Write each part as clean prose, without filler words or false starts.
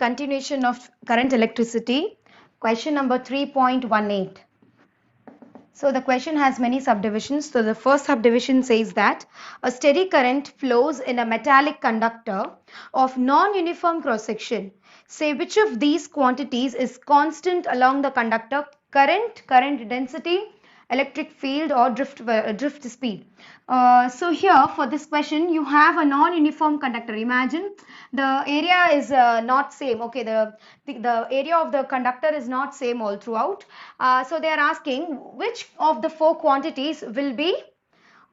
Continuation of current electricity. Question number 3.18. So the question has many subdivisions. So the first subdivision says that a steady current flows in a metallic conductor of non-uniform cross section. Say which of these quantities is constant along the conductor: current density, electric field, or drift speed. So here for this question you have a non-uniform conductor. Imagine the area is not same. Okay, the area of the conductor is not same all throughout. So they are asking which of the four quantities will be,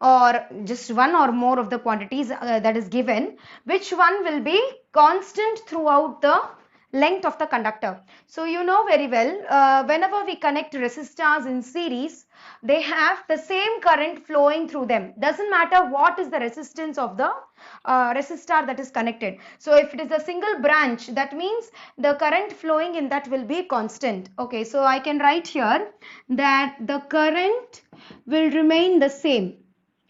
or just one or more of the quantities that is given, which one will be constant throughout the length of the conductor. So you know very well, whenever we connect resistors in series, they have the same current flowing through them. Doesn't matter what is the resistance of the resistor that is connected. So if it is a single branch, that means the current flowing in that will be constant. Okay, so I can write here that the current will remain the same.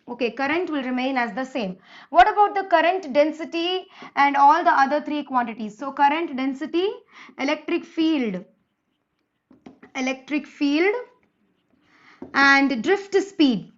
Okay, current will remain as the same. What about the current density and all the other three quantities? So current density, electric field and drift speed.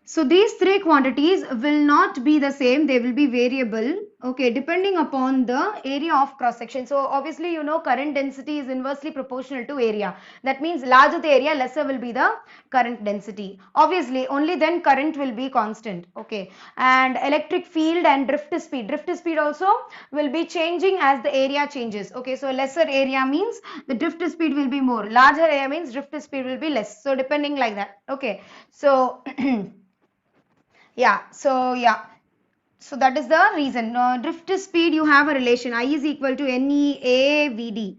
So these three quantities will not be the same, they will be variable, okay, depending upon the area of cross section. So obviously you know current density is inversely proportional to area. That means larger the area, lesser will be the current density. Obviously only then current will be constant, okay. And electric field and drift speed also will be changing as the area changes, okay. So lesser area means the drift speed will be more, larger area means drift speed will be less. So depending like that, okay. So so that is the reason. Drift speed, you have a relation, I is equal to NEA VD,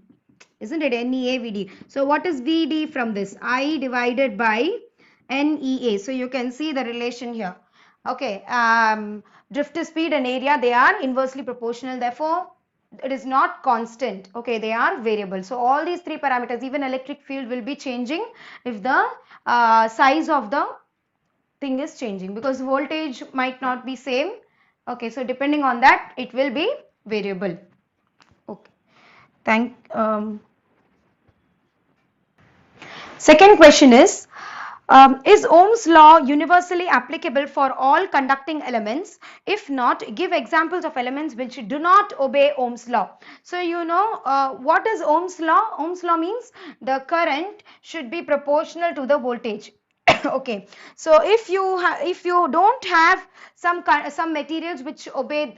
isn't it? NEA VD. So what is VD from this? I divided by NEA. So you can see the relation here, okay. Drift speed and area, they are inversely proportional, therefore it is not constant, okay, they are variable. So all these three parameters, even electric field will be changing if the size of the thing is changing, because voltage might not be same, okay. So depending on that it will be variable, okay. Second question is Ohm's law universally applicable for all conducting elements? If not, give examples of elements which do not obey Ohm's law. So you know what is Ohm's law? Ohm's law means the current should be proportional to the voltage. Okay, so if you don't have some materials which obey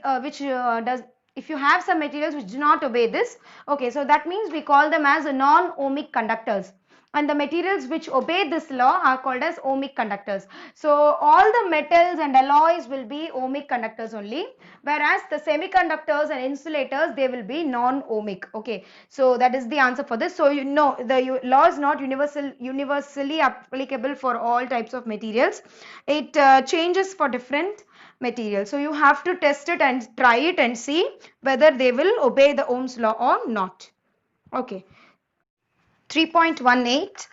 if you have some materials which do not obey this, okay, so that means we call them as non-ohmic conductors, and the materials which obey this law are called as ohmic conductors. So all the metals and alloys will be ohmic conductors only, whereas the semiconductors and insulators, they will be non-ohmic, okay. So that is the answer for this. So you know the law is not universally applicable for all types of materials. It changes for different materials. So you have to test it and try it and see whether they will obey the Ohm's law or not, okay. 3.18,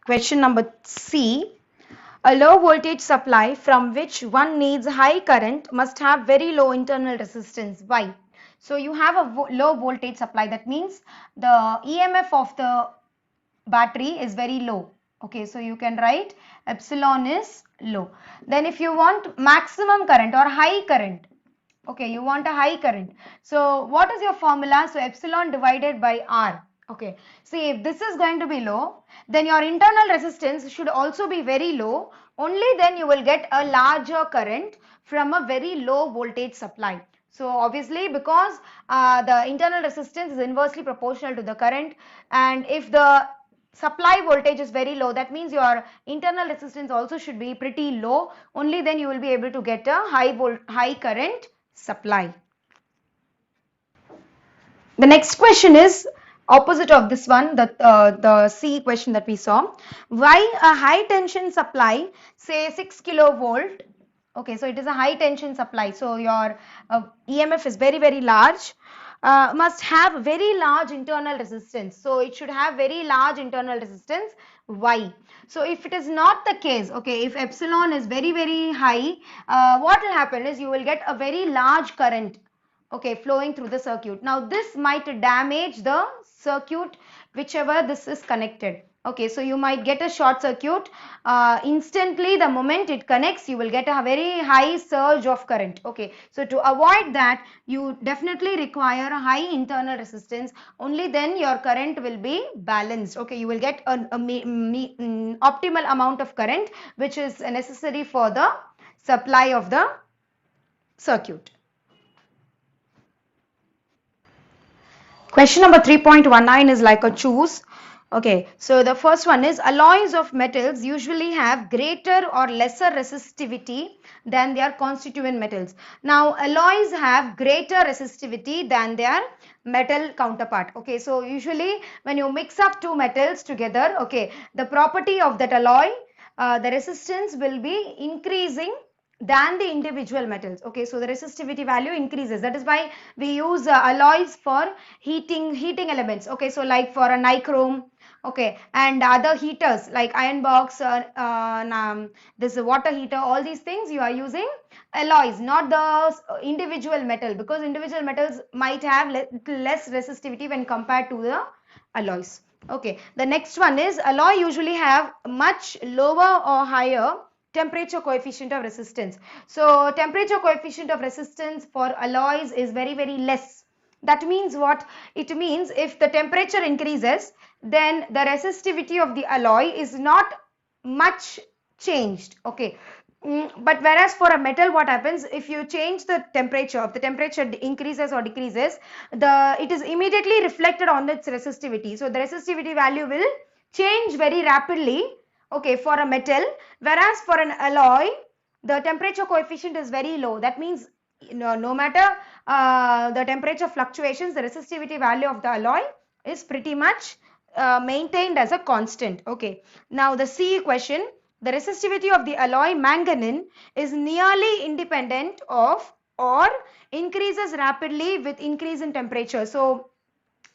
question number C. A low voltage supply from which one needs high current must have very low internal resistance. Why? So you have a low voltage supply, that means the EMF of the battery is very low, okay. So you can write epsilon is low. Then if you want maximum current or high current, okay, you want a high current, so what is your formula? So epsilon divided by R, okay. See, if this is going to be low, then your internal resistance should also be very low. Only then you will get a larger current from a very low voltage supply. So obviously because the internal resistance is inversely proportional to the current, and if the supply voltage is very low, that means your internal resistance also should be pretty low. Only then you will be able to get a high current supply. The next question is opposite of this one, the C question that we saw. Why a high tension supply, say 6 kilovolt, okay, so it is a high tension supply, so your EMF is very large, must have very large internal resistance. So it should have very large internal resistance. Why? So if it is not the case, okay, if epsilon is very high, what will happen is you will get a very large current, okay, flowing through the circuit. Now this might damage the circuit whichever this is connected. Okay, so you might get a short circuit. Instantly the moment it connects, you will get a very high surge of current. Okay, so to avoid that, you definitely require a high internal resistance. Only then your current will be balanced. Okay, you will get an optimal amount of current which is necessary for the supply of the circuit. Question number 3.19 is like a choose. Okay, so the first one is alloys of metals usually have greater or lesser resistivity than their constituent metals. Now, alloys have greater resistivity than their metal counterpart. Okay, so usually when you mix up two metals together, okay, the property of that alloy, the resistance will be increasing than the individual metals. Okay, so the resistivity value increases. That is why we use alloys for heating elements. Okay, so like for a nichrome, okay, and other heaters like iron box, this water heater, all these things you are using alloys, not the individual metal, because individual metals might have less resistivity when compared to the alloys. Okay, the next one is alloy usually have much lower or higher temperature coefficient of resistance. So temperature coefficient of resistance for alloys is very less. That means what? It means if the temperature increases, then the resistivity of the alloy is not much changed. Okay, but whereas for a metal, what happens if you change the temperature, if the temperature increases or decreases, it is immediately reflected on its resistivity. So the resistivity value will change very rapidly, okay, for a metal, whereas for an alloy the temperature coefficient is very low. That means no matter the temperature fluctuations, the resistivity value of the alloy is pretty much maintained as a constant. Okay, now the C question, the resistivity of the alloy manganese is nearly independent of or increases rapidly with increase in temperature. So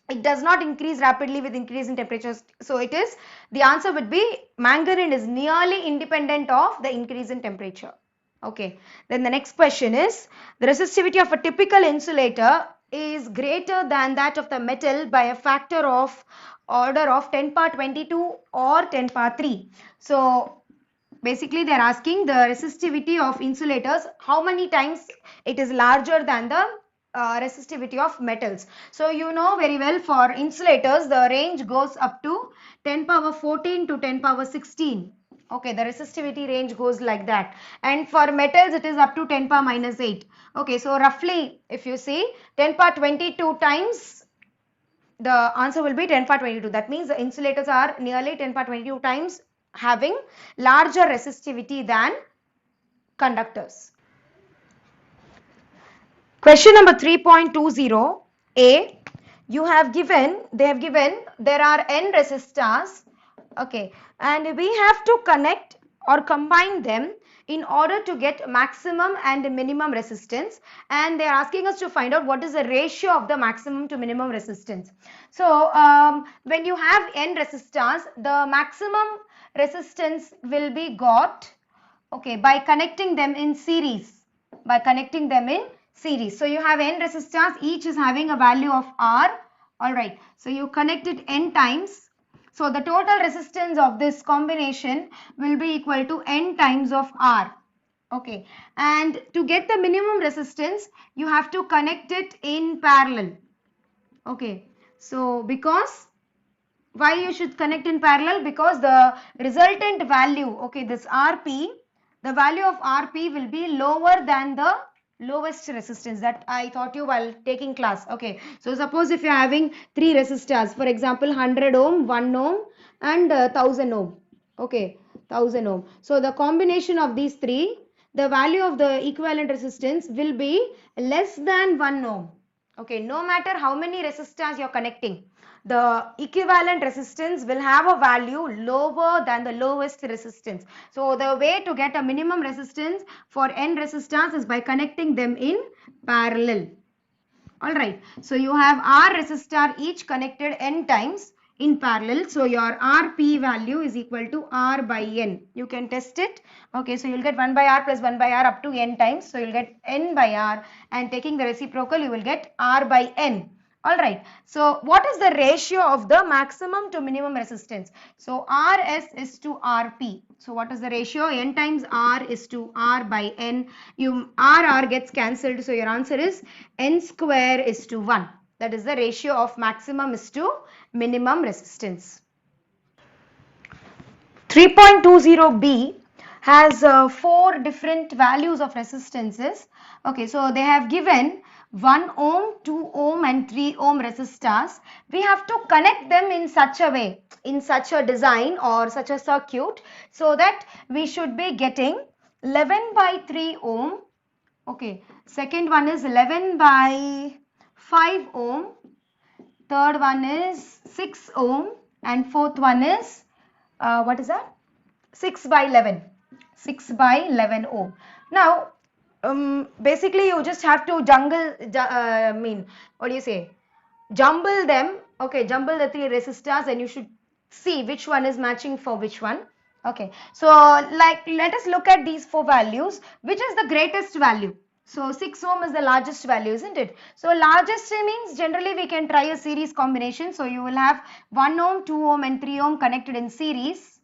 it does not increase rapidly with increase in temperatures. So it is, the answer would be manganese is nearly independent of the increase in temperature. Okay, then the next question is the resistivity of a typical insulator is greater than that of the metal by a factor of order of 10 power 22 or 10 power 3. So basically they are asking the resistivity of insulators, how many times it is larger than the resistivity of metals. So you know very well, for insulators the range goes up to 10 power 14 to 10 power 16. Okay, the resistivity range goes like that, and for metals it is up to 10 power minus 8. Okay, so roughly if you see 10 power 22 times, the answer will be 10 power 22. That means the insulators are nearly 10 power 22 times having larger resistivity than conductors. Question number 3.20a, they have given there are n resistors, okay, and we have to connect or combine them in order to get maximum and minimum resistance, and they are asking us to find out what is the ratio of the maximum to minimum resistance. So when you have n resistors, the maximum resistance will be got, okay, by connecting them in series, So you have n resistors, each is having a value of R. Alright, so you connect it n times. So the total resistance of this combination will be equal to n times of R. Okay, and to get the minimum resistance, you have to connect it in parallel. Okay, so because why you should connect in parallel? Because the resultant value, okay, this Rp, the value of Rp will be lower than the lowest resistance that I taught you while taking class. Okay, so suppose if you are having three resistors, for example 100 ohm, 1 ohm and 1000 ohm. Okay, 1000 ohm. So the combination of these three, the value of the equivalent resistance will be less than 1 ohm. Okay, no matter how many resistors you are connecting, the equivalent resistance will have a value lower than the lowest resistance. So the way to get a minimum resistance for n resistors is by connecting them in parallel. Alright, so you have R resistor each connected n times. in parallel. So your Rp value is equal to R by N. You can test it. Okay, so you'll get 1 by R plus 1 by R up to N times. So you'll get N by R, and taking the reciprocal, you will get R by N. Alright, so what is the ratio of the maximum to minimum resistance? So Rs is to Rp. So what is the ratio? N times R is to R by N. R gets cancelled. So your answer is N square is to 1. That is the ratio of maximum is to minimum resistance. 3.20b has 4 different values of resistances. Okay, so they have given 1 ohm, 2 ohm and 3 ohm resistors. We have to connect them in such a way, in such a design or such a circuit, so that we should be getting 11 by 3 ohm. Okay, second one is 11 by 5 ohm, third one is 6 ohm, and fourth one is what is that? 6 by 11. 6 by 11 ohm. Now, basically you just have to jumble them. Okay, jumble the 3 resistors and you should see which one is matching for which one. Okay, so let us look at these 4 values. Which is the greatest value? So 6 ohm is the largest value, isn't it? So largest means generally we can try a series combination. So you will have 1 ohm, 2 ohm and 3 ohm connected in series.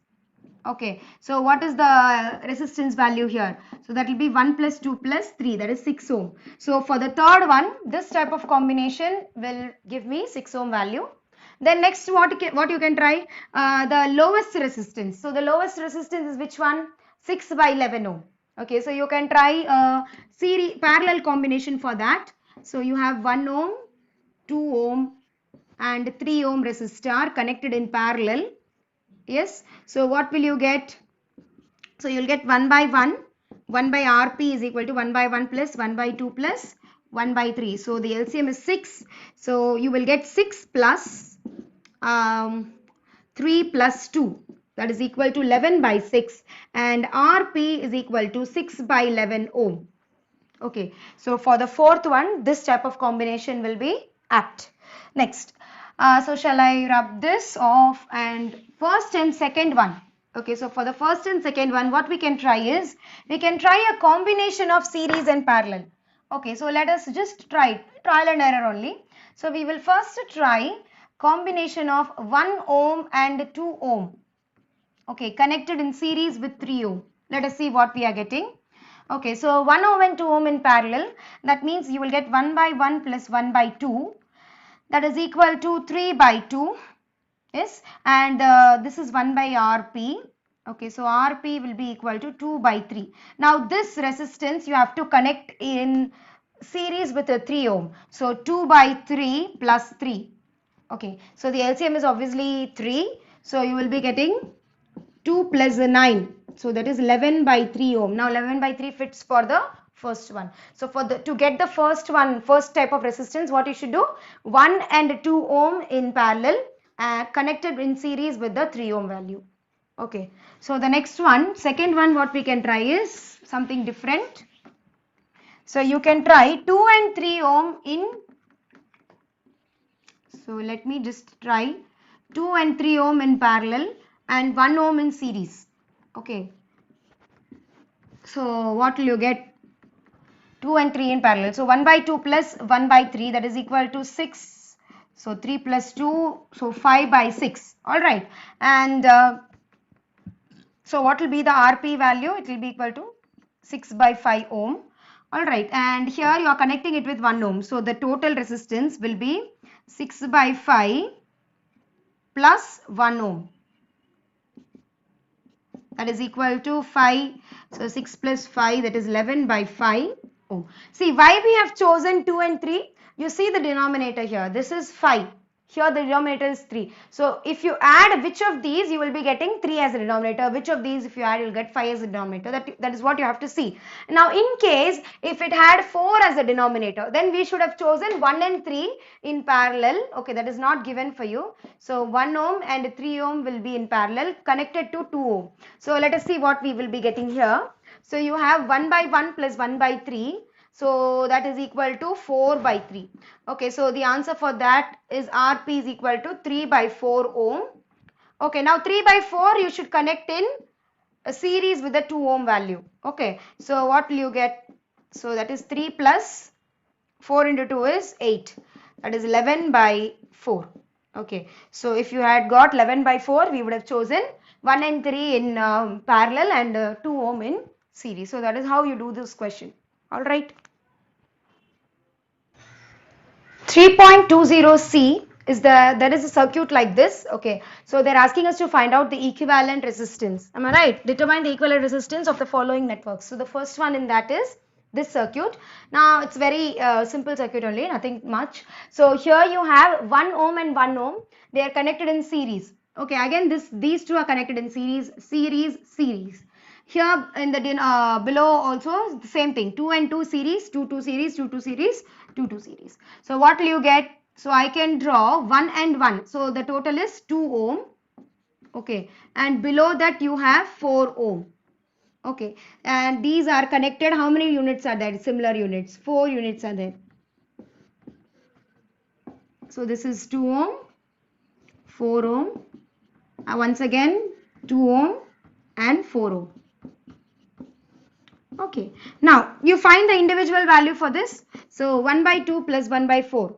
Okay, so what is the resistance value here? So that will be 1 plus 2 plus 3, that is 6 ohm. So for the third one, this type of combination will give me 6 ohm value. Then next what you can try? The lowest resistance. So the lowest resistance is which one? 6 by 11 ohm. Okay, so you can try a series parallel combination for that. So you have 1 ohm, 2 ohm and 3 ohm resistor connected in parallel. Yes, so what will you get? So you'll get 1 by 1. 1 by Rp is equal to 1 by 1 plus 1 by 2 plus 1 by 3. So the LCM is 6. So you will get 6 plus 3 plus 2. That is equal to 11 by 6. And Rp is equal to 6 by 11 ohm. Okay, so for the fourth one, this type of combination will be apt. Next, so shall I rub this off? And first and second one. Okay, so for the first and second one, what we can try is, we can try a combination of series and parallel. Okay, so let us just try trial and error only. So we will first try combination of 1 ohm and 2 ohm. Okay, connected in series with 3 ohm. Let us see what we are getting. Okay, so 1 ohm and 2 ohm in parallel. That means you will get 1 by 1 plus 1 by 2. That is equal to 3 by 2. Yes, and this is 1 by Rp. Okay, so Rp will be equal to 2 by 3. Now this resistance you have to connect in series with a 3 ohm. So 2 by 3 plus 3. Okay, so the LCM is obviously 3. So you will be getting 2 plus 9. So that is 11 by 3 ohm. Now 11 by 3 fits for the first one. So to get the first type of resistance, what you should do? 1 and 2 ohm in parallel connected in series with the 3 ohm value. Okay. So the next one, second one, what we can try is something different. So you can try 2 and 3 ohm in. So let me just try 2 and 3 ohm in parallel and 1 ohm in series. Okay, so what will you get? 2 and 3 in parallel. So 1 by 2 plus 1 by 3, that is equal to 6. So 3 plus 2, so 5 by 6. Alright, and so what will be the Rp value? It will be equal to 6 by 5 ohm. Alright, and here you are connecting it with 1 ohm. So the total resistance will be 6 by 5 plus 1 ohm. That is equal to 5. So 6 plus 5, that is 11 by 5 ohm. See why we have chosen 2 and 3? You see the denominator here. This is 5. Here the denominator is 3. So if you add which of these, you will be getting 3 as a denominator. Which of these if you add, you will get 5 as a denominator. That is what you have to see. Now in case if it had 4 as a denominator, then we should have chosen 1 and 3 in parallel. Okay, that is not given for you. So 1 ohm and 3 ohm will be in parallel connected to 2 ohm. So let us see what we will be getting here. So you have 1 by 1 plus 1 by 3. So that is equal to 4 by 3. Okay, so the answer for that is Rp is equal to 3 by 4 ohm. Okay, now 3 by 4 you should connect in a series with the 2 ohm value. Okay, so what will you get? So that is 3 plus 4 into 2 is 8. That is 11 by 4. Okay, so if you had got 11 by 4, we would have chosen 1 and 3 in parallel and 2 ohm in series. So that is how you do this question. All right. 3.20C is there is a circuit like this. Okay, so they're asking us to find out the equivalent resistance. Am I right? Determine the equivalent resistance of the following networks. So the first one in that is this circuit. Now it's very simple circuit only, nothing much. So here you have 1 ohm and 1 ohm. They are connected in series. Okay, again these two are connected in series. Here in the below also the same thing, 2 and 2 series, 2 series, 2 series, 2 series. So what will you get? So I can draw 1 and 1. So the total is 2 ohm. Okay, and below that you have 4 ohm. Okay, and these are connected. How many units are there? Similar units. 4 units are there. So this is 2 ohm, 4 ohm. Once again 2 ohm and 4 ohm. Okay, now you find the individual value for this. So 1 by 2 plus 1 by 4.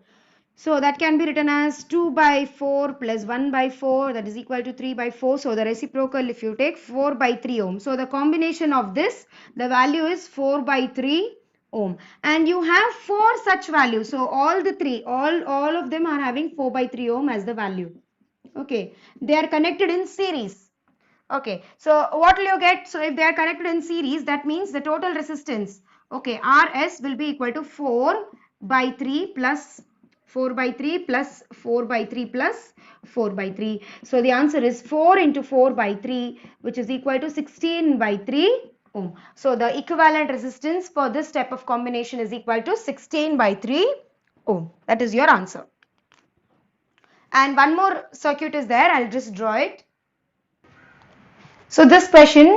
So that can be written as 2 by 4 plus 1 by 4, that is equal to 3 by 4. So the reciprocal, if you take 4 by 3 ohm. So the combination of this, the value is 4 by 3 ohm. And you have 4 such values. So all the three, all of them are having 4 by 3 ohm as the value. Okay, they are connected in series. Okay, so what will you get? So if they are connected in series, that means the total resistance, okay, Rs will be equal to 4 by 3 plus 4 by 3 plus 4 by 3 plus 4 by 3. So the answer is 4 into 4 by 3, which is equal to 16 by 3 ohm. So the equivalent resistance for this type of combination is equal to 16 by 3 ohm. That is your answer. And one more circuit is there. I'll just draw it. So this question,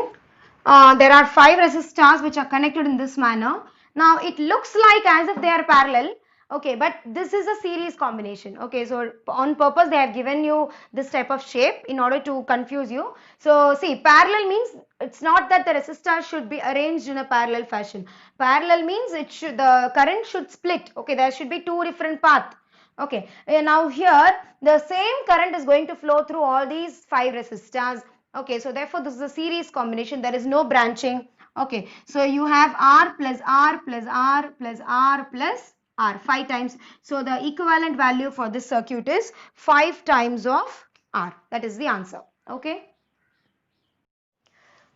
there are 5 resistors which are connected in this manner. Now it looks like as if they are parallel. Okay, but this is a series combination. Okay, so on purpose they have given you this type of shape in order to confuse you. So see, parallel means it's not that the resistors should be arranged in a parallel fashion. Parallel means the current should split. Okay, there should be 2 different paths. Okay, now here the same current is going to flow through all these 5 resistors. Okay, so therefore this is a series combination. There is no branching. Okay, so you have R plus R plus R plus R plus R 5 times. So the equivalent value for this circuit is 5 times of R. That is the answer. Okay.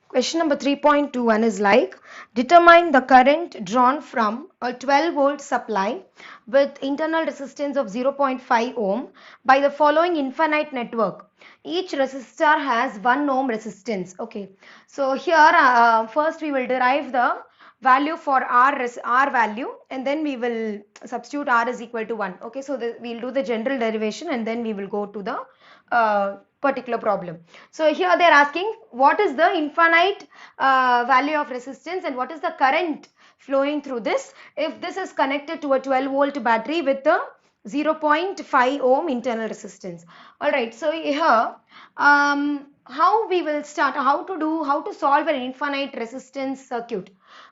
Question number 3.21 is like, determine the current drawn from a 12 volt supply with internal resistance of 0.5 ohm by the following infinite network. Each resistor has 1 ohm resistance. Okay, so here first we will derive the value for R value, and then we will substitute R is equal to 1. Okay, so we'll do the general derivation and then we will go to the particular problem. So here they are asking what is the infinite value of resistance and what is the current flowing through this if this is connected to a 12 volt battery with a 0.5 ohm internal resistance. All right, so here how we will start, how to solve an infinite resistance circuit.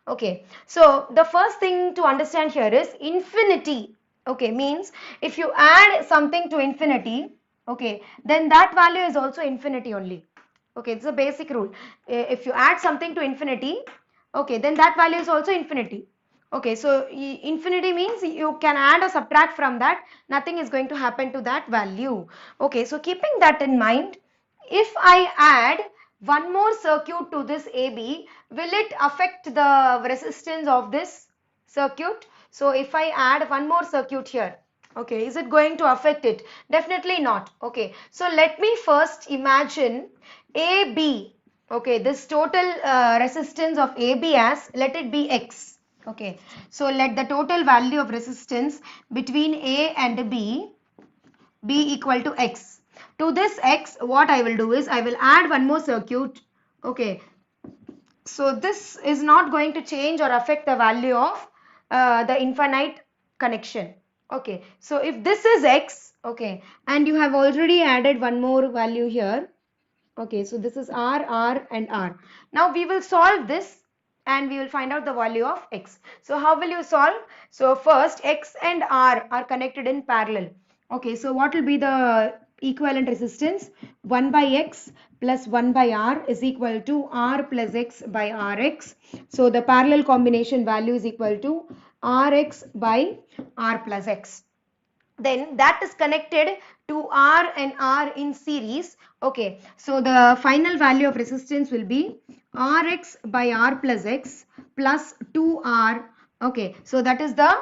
Okay, so the first thing to understand here is infinity. Okay, means if you add something to infinity, okay, then that value is also infinity only. Okay, it's a basic rule. If you add something to infinity, okay, then that value is also infinity. Okay, so infinity means you can add or subtract from that, nothing is going to happen to that value. Okay, so keeping that in mind, if I add one more circuit to this AB, will it affect the resistance of this circuit? So if I add one more circuit here, okay, is it going to affect it? Definitely not. Okay, so let me first imagine AB. Okay, this total resistance of AB as, let it be X. Okay, so let the total value of resistance between A and B be equal to X. To this X, what I will do is I will add one more circuit. Okay, so this is not going to change or affect the value of the infinite connection. Okay, so if this is x, okay, and you have already added one more value here. Okay, so this is R and R. Now we will solve this and we will find out the value of x. So how will you solve? So first x and R are connected in parallel. Okay, so what will be the equivalent resistance? 1 by x plus 1 by R is equal to R plus x by Rx. So the parallel combination value is equal to Rx by R plus x. Then that is connected to R and R in series. Okay, so the final value of resistance will be Rx by R plus x plus 2R. Okay, so that is the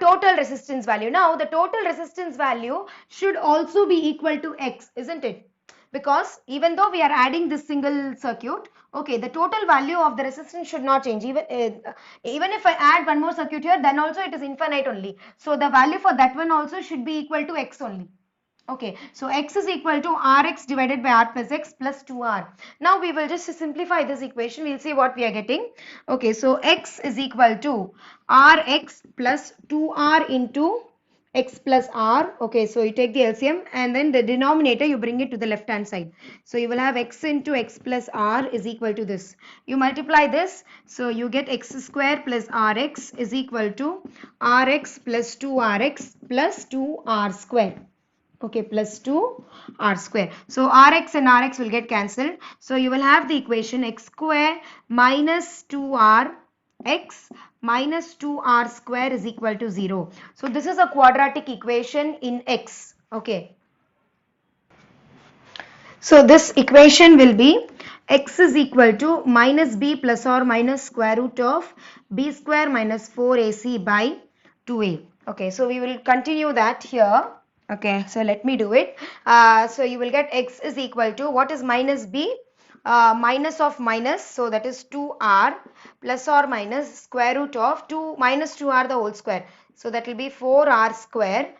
total resistance value. Now the total resistance value should also be equal to x, isn't it? Because even though we are adding this single circuit, okay, the total value of the resistance should not change. Even if I add one more circuit here, then also it is infinite only. So the value for that one also should be equal to x only. Okay, so x is equal to Rx divided by R plus x plus 2R. Now we will just simplify this equation. We'll see what we are getting. Okay, so x is equal to Rx plus 2R into x plus R. Okay, so you take the LCM and then the denominator you bring it to the left hand side. So you will have x into x plus R is equal to this. You multiply this, so you get x square plus Rx is equal to Rx plus 2Rx plus 2R square. Okay, plus 2R square. So Rx and Rx will get cancelled. So you will have the equation x square minus 2Rx minus 2R square is equal to 0. So this is a quadratic equation in x. Okay. So this equation will be x is equal to minus b plus or minus square root of b square minus 4ac by 2a. Okay, so we will continue that here. Okay, so let me do it. So you will get x is equal to, what is minus b? Minus of minus, so that is 2r plus or minus square root of 2 minus 2r the whole square. So that will be 4r square,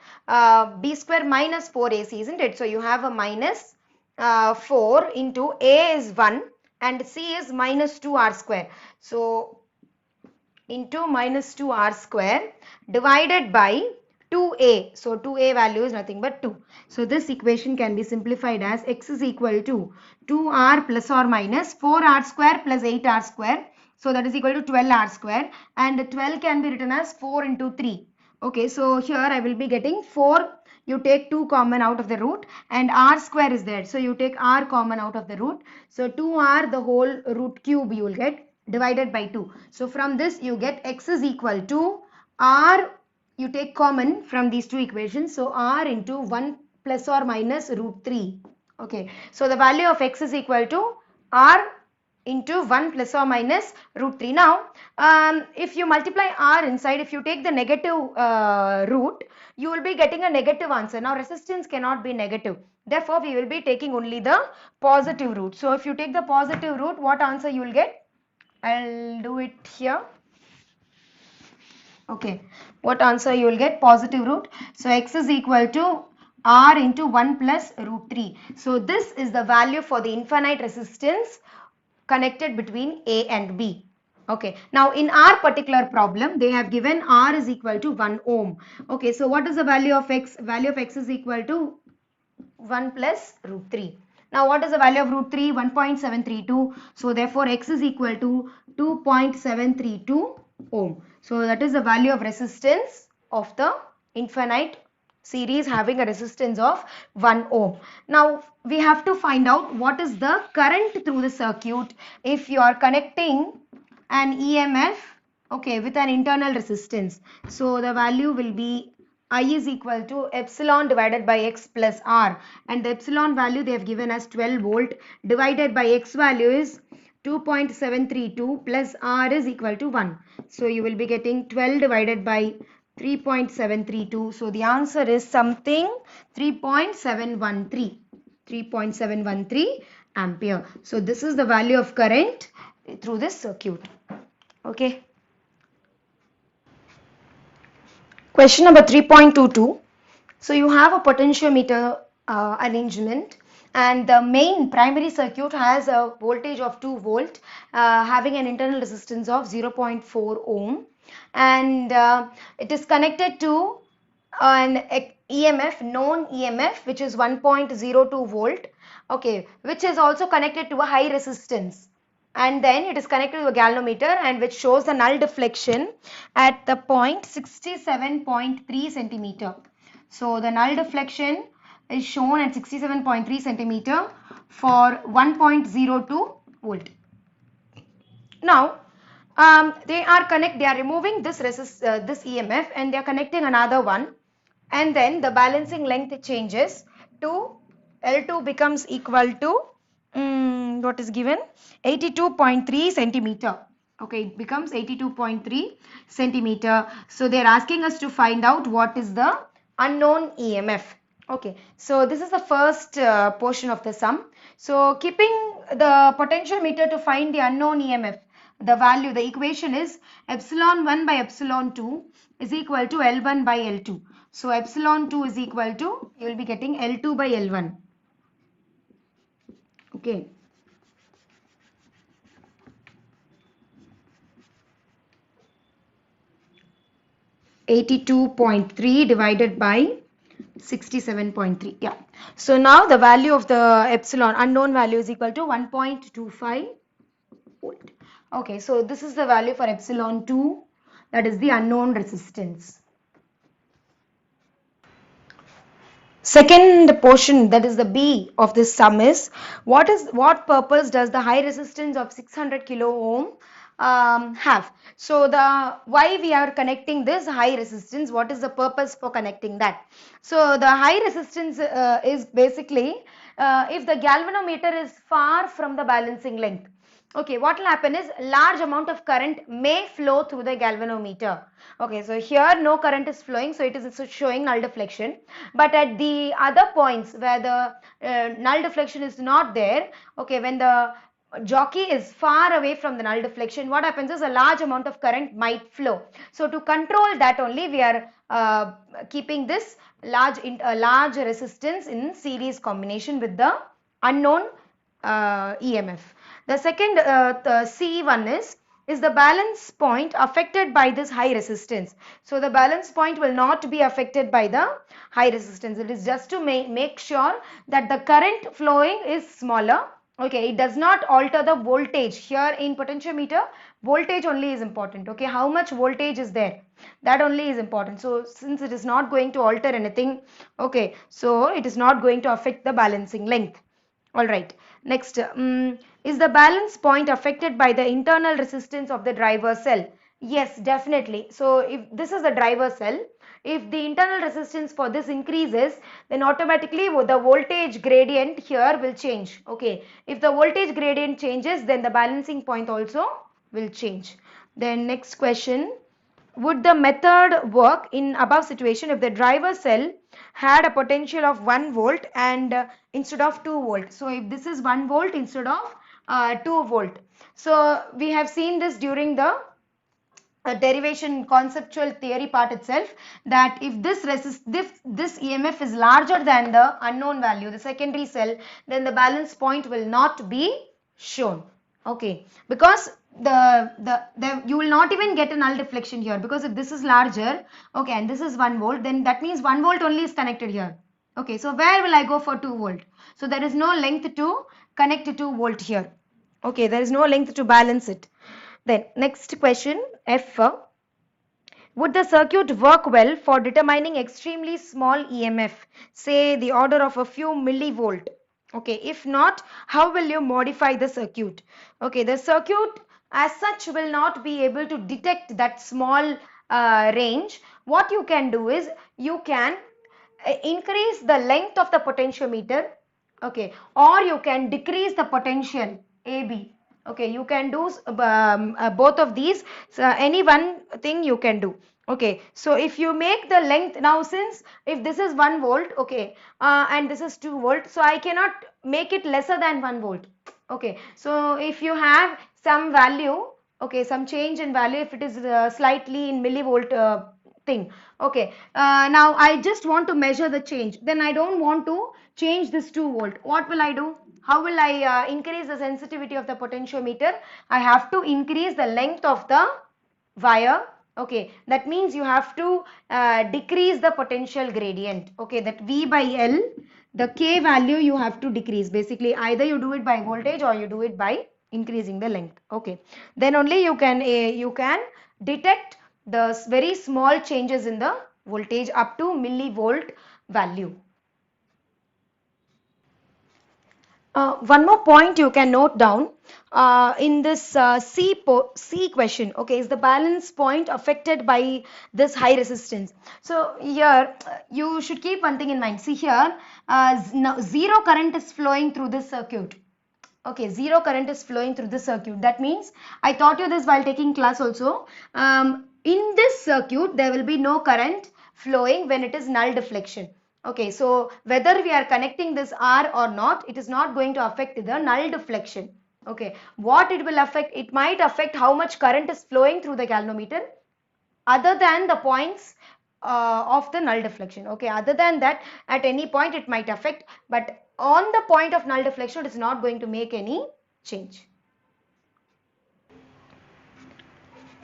b square minus 4ac, isn't it? So you have a minus 4 into a is 1 and c is minus 2r square. So into minus 2r square divided by 2a. So 2a value is nothing but 2. So this equation can be simplified as x is equal to 2r plus or minus 4r square plus 8r square. So that is equal to 12r square, and 12 can be written as 4 into 3. Okay, so here I will be getting 4. You take 2 common out of the root and r square is there. So you take r common out of the root. So 2r the whole root cube you will get divided by 2. So from this you get x is equal to r, you take common from these two equations. So r into 1 plus or minus root 3. Okay, so the value of x is equal to r into 1 plus or minus root 3. Now, if you multiply r inside, if you take the negative root, you will be getting a negative answer. Now, resistance cannot be negative. Therefore, we will be taking only the positive root. So, if you take the positive root, what answer you will get? I'll do it here. Okay, what answer you will get? Positive root. So, x is equal to r into 1 plus root 3. So, this is the value for the infinite resistance connected between A and B. Okay, now in our particular problem, they have given R is equal to 1 ohm. Okay, so what is the value of x? Value of x is equal to 1 plus root 3. Now what is the value of root 3? 1.732. So therefore x is equal to 2.732 ohm. So that is the value of resistance of the infinite series having a resistance of 1 ohm. Now we have to find out what is the current through the circuit if you are connecting an EMF, okay, with an internal resistance. So the value will be I is equal to epsilon divided by x plus r, and the epsilon value they have given as 12 volt divided by x value is 2.732 plus r is equal to 1. So you will be getting 12 divided by 3.732. So the answer is something 3.713 ampere. So this is the value of current through this circuit. Okay. Question number 3.22. So you have a potentiometer arrangement, and the main primary circuit has a voltage of 2 volt having an internal resistance of 0.4 ohm. and it is connected to an EMF, known EMF, which is 1.02 volt, okay, which is also connected to a high resistance, and then it is connected to a galvanometer, and which shows the null deflection at the point 67.3 centimeter. So the null deflection is shown at 67.3 centimeter for 1.02 volt. Now they are removing this this EMF, and they are connecting another one, and then the balancing length changes to L2 becomes equal to what is given, 82.3 centimeter. Okay, it becomes 82.3 centimeter. So they are asking us to find out what is the unknown EMF. Okay, so this is the first portion of the sum. So keeping the potentiometer to find the unknown EMF, the value, the equation is epsilon 1 by epsilon 2 is equal to L1 by L2. So epsilon 2 is equal to, you will be getting L2 by L1. Okay. (82.3) divided by 67.3. Yeah. So now the value of the epsilon, unknown value, is equal to 1.25 volt. Okay, so this is the value for epsilon 2, that is the unknown resistance. Second portion, that is the B of this sum, is what purpose does the high resistance of 600 kilo ohm have? So why we are connecting this high resistance, what is the purpose for connecting that? So the high resistance is basically if the galvanometer is far from the balancing length. Okay, what will happen is large amount of current may flow through the galvanometer. Okay, so here no current is flowing, so it is showing null deflection. But at the other points where the null deflection is not there, okay, when the jockey is far away from the null deflection, what happens is a large amount of current might flow. So to control that only, we are keeping this large resistance in series combination with the unknown EMF. The second C1 is the balance point affected by this high resistance. So the balance point will not be affected by the high resistance. It is just to make sure that the current flowing is smaller. Okay, it does not alter the voltage. Here in potentiometer, voltage only is important. Okay, how much voltage is there? That only is important. So since it is not going to alter anything, okay, so it is not going to affect the balancing length. All right. Next, is the balance point affected by the internal resistance of the driver cell? Yes, definitely. So if this is the driver cell, if the internal resistance for this increases, then automatically the voltage gradient here will change. Okay. If the voltage gradient changes, then the balancing point also will change. Then next question. Would the method work in above situation if the driver cell had a potential of 1 volt and instead of 2 volt? So if this is 1 volt instead of 2 volt. So we have seen this during the derivation conceptual theory part itself, that if this EMF is larger than the unknown value, the secondary cell, then the balance point will not be shown. Okay, because you will not even get a null deflection here, because if this is larger, okay, and this is 1 volt, then that means 1 volt only is connected here. Okay, so where will I go for 2 volt? So there is no length to connect to 2 volt here. Okay, there is no length to balance it. Then next question, F. Would the circuit work well for determining extremely small EMF, say the order of a few millivolt? Okay, if not, how will you modify the circuit? Okay, the circuit as such will not be able to detect that small range. What you can do is you can increase the length of the potentiometer, okay, or you can decrease the potential AB. Okay, you can do both of these. So any one thing you can do. Okay, so if you make the length, now since if this is 1 volt, okay, and this is 2 volt, so I cannot make it lesser than 1 volt. Okay, so if you have some value, okay, some change in value, if it is slightly in millivolt thing, okay, now I just want to measure the change, then I don't want to change this 2 volt. What will I do? How will I increase the sensitivity of the potentiometer? I have to increase the length of the wire, Okay, that means you have to decrease the potential gradient. Okay, that V by L, the K value you have to decrease. Basically, either you do it by voltage or you do it by increasing the length. Okay, then only you can detect the very small changes in the voltage up to millivolt value. One more point you can note down in this C question, okay, is the balance point affected by this high resistance? So here you should keep one thing in mind. See here, now zero current is flowing through this circuit. Okay, zero current is flowing through the circuit. That means I taught you this while taking class also. In this circuit, there will be no current flowing when it is null deflection. Okay, so whether we are connecting this R or not, it is not going to affect the null deflection. Okay, what it will affect, it might affect how much current is flowing through the galvanometer other than the points of the null deflection. Okay, other than that, at any point it might affect, but on the point of null deflection, it is not going to make any change.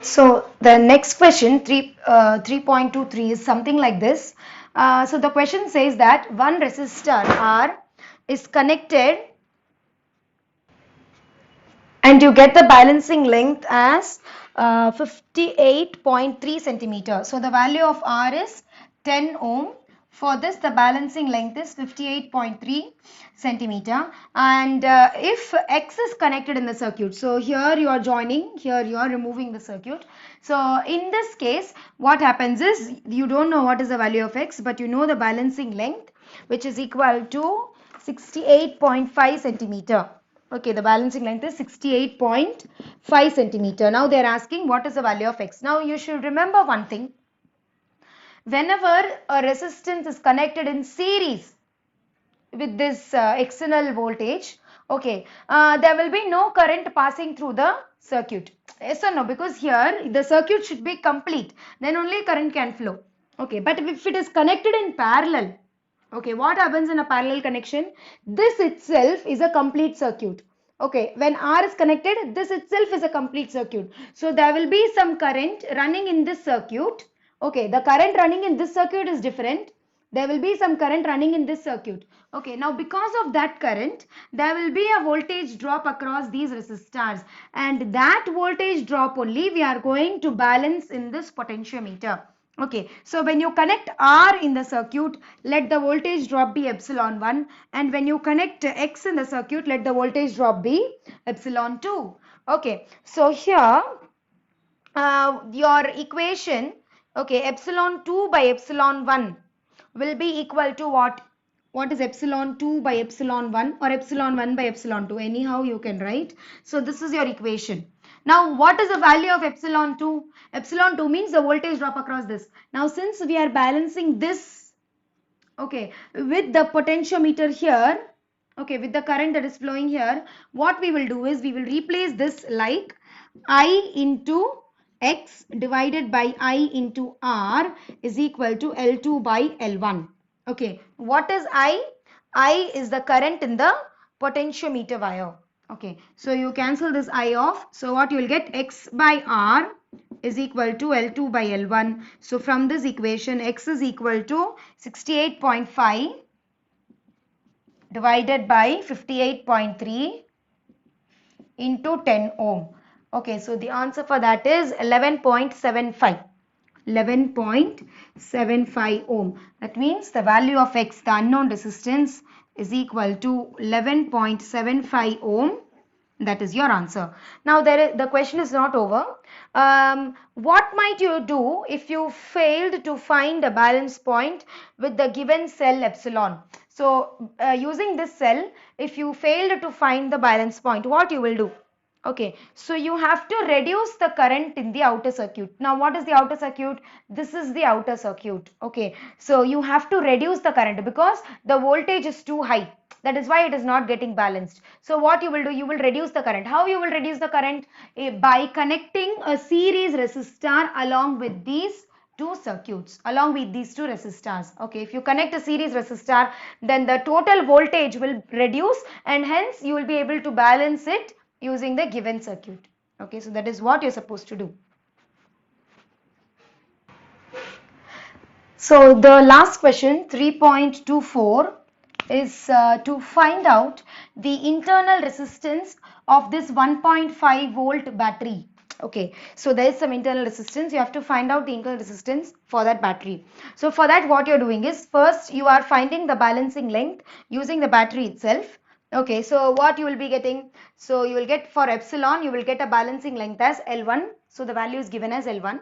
So the next question 3.23 is something like this. So the question says that one resistor R is connected and you get the balancing length as 58.3 centimeter. So the value of R is 10 ohm. For this, the balancing length is 58.3 centimeter. And if X is connected in the circuit, so here you are joining, here you are removing the circuit. So in this case, what happens is you don't know what is the value of X, but you know the balancing length, which is equal to 68.5 centimeter. Okay, the balancing length is 68.5 centimeter. Now they are asking what is the value of X. Now you should remember one thing. Whenever a resistance is connected in series with this external voltage, okay, there will be no current passing through the circuit. Yes or no? Because here the circuit should be complete. Then only current can flow. Okay, but if it is connected in parallel, okay, what happens in a parallel connection? This itself is a complete circuit. Okay, when R is connected, this itself is a complete circuit. So there will be some current running in this circuit. Okay, the current running in this circuit is different. There will be some current running in this circuit. Okay, now because of that current, there will be a voltage drop across these resistors, and that voltage drop only we are going to balance in this potentiometer. Okay, so when you connect R in the circuit, let the voltage drop be epsilon 1, and when you connect X in the circuit, let the voltage drop be epsilon 2. Okay, so here your equation, okay, epsilon 2 by epsilon 1 will be equal to what? What is epsilon 2 by epsilon 1 or epsilon 1 by epsilon 2? Anyhow you can write. So this is your equation. Now what is the value of epsilon 2? Epsilon 2 means the voltage drop across this. Now since we are balancing this, okay, with the potentiometer here, okay, with the current that is flowing here, what we will do is we will replace this like I into X divided by I into R is equal to L2 by L1. Okay, what is I? I is the current in the potentiometer wire. Okay, so you cancel this I off. So what you will get, X by R is equal to L2 by L1. So from this equation, X is equal to 68.5 divided by 58.3 into 10 ohm. Okay, so the answer for that is 11.75. 11.75 ohm. That means the value of X, the unknown resistance, is equal to 11.75 ohm. That is your answer. Now the question is not over. What might you do if you failed to find a balance point with the given cell epsilon? So using this cell, if you failed to find the balance point, what you will do? Okay, so you have to reduce the current in the outer circuit. Now what is the outer circuit? This is the outer circuit. Okay, so you have to reduce the current because the voltage is too high. That is why it is not getting balanced. So what you will do? You will reduce the current. How you will reduce the current? By connecting a series resistor along with these two circuits, along with these two resistors. Okay, if you connect a series resistor, then the total voltage will reduce and hence you will be able to balance it using the given circuit. Okay, so that is what you're supposed to do. So the last question 3.24 is to find out the internal resistance of this 1.5 volt battery. Okay, so there is some internal resistance. You have to find out the internal resistance for that battery. So for that, what you're doing is first you are finding the balancing length using the battery itself. Okay, so what you will be getting? So you will get for epsilon, you will get a balancing length as L1. So the value is given as L1.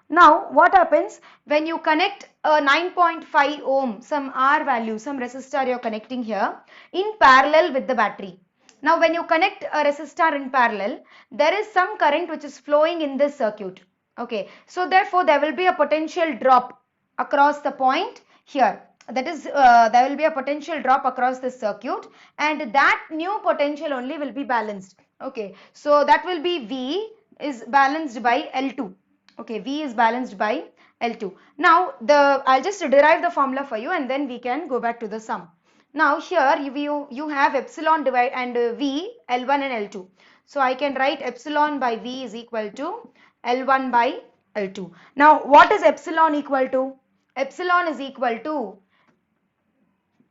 Now what happens when you connect a 9.5 ohm, some R value, some resistor you're connecting here in parallel with the battery. Now when you connect a resistor in parallel, there is some current which is flowing in this circuit. Okay, so therefore there will be a potential drop across the point here. That is, there will be a potential drop across this circuit, and that new potential only will be balanced. Okay, so that will be V is balanced by L2. Okay, V is balanced by L2. Now I'll just derive the formula for you and then we can go back to the sum. Now here you have epsilon divide and V, L1 and L2. So I can write epsilon by V is equal to L1 by L2. Now what is epsilon equal to? Epsilon is equal to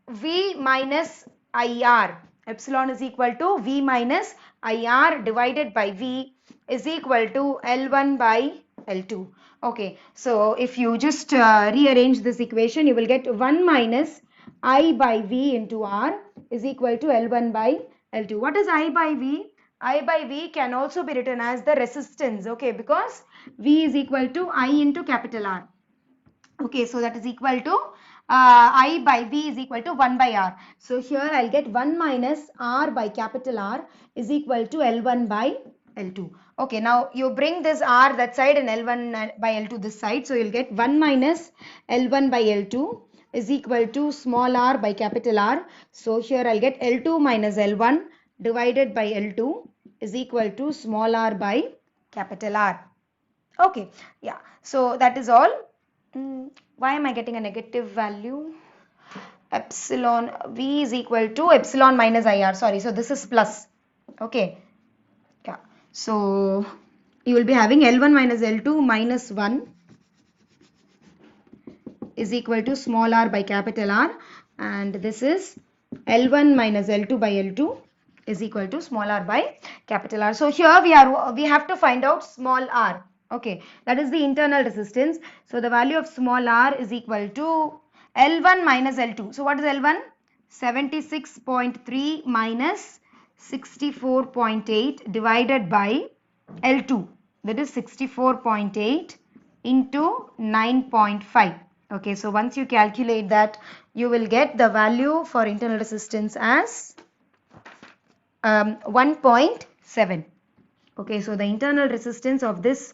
V minus IR. Epsilon is equal to V minus IR divided by V is equal to L1 by L2. Okay, so if you just rearrange this equation, you will get 1 minus I by V into R is equal to L1 by L2. What is I by V? I by V can also be written as the resistance, okay, because V is equal to I into capital R. Okay, so that is equal to I by V is equal to 1 by R. So here I'll get 1 minus R by capital R is equal to L1 by L2. Okay, now you bring this R that side and L1 by L2 this side. So you'll get 1 minus L1 by L2 is equal to small r by capital R. So here I'll get L2 minus L1 divided by L2 is equal to small r by capital R. Okay, yeah, so that is all. Why am I getting a negative value? Epsilon V is equal to epsilon minus IR. Sorry, so this is plus. Okay, yeah. So you will be having L1 minus L2 minus 1 is equal to small r by capital R, and this is L1 minus L2 by L2 is equal to small r by capital R. So here we have to find out small r. Okay, that is the internal resistance. So the value of small r is equal to L1 minus L2. So what is L1? 76.3 minus 64.8 divided by L2, that is 64.8 into 9.5. Okay, so once you calculate that, you will get the value for internal resistance as 1.7. Okay, so the internal resistance of this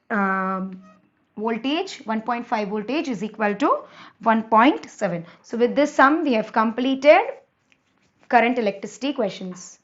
voltage 1.5 voltage is equal to 1.7. So with this sum we have completed current electricity questions.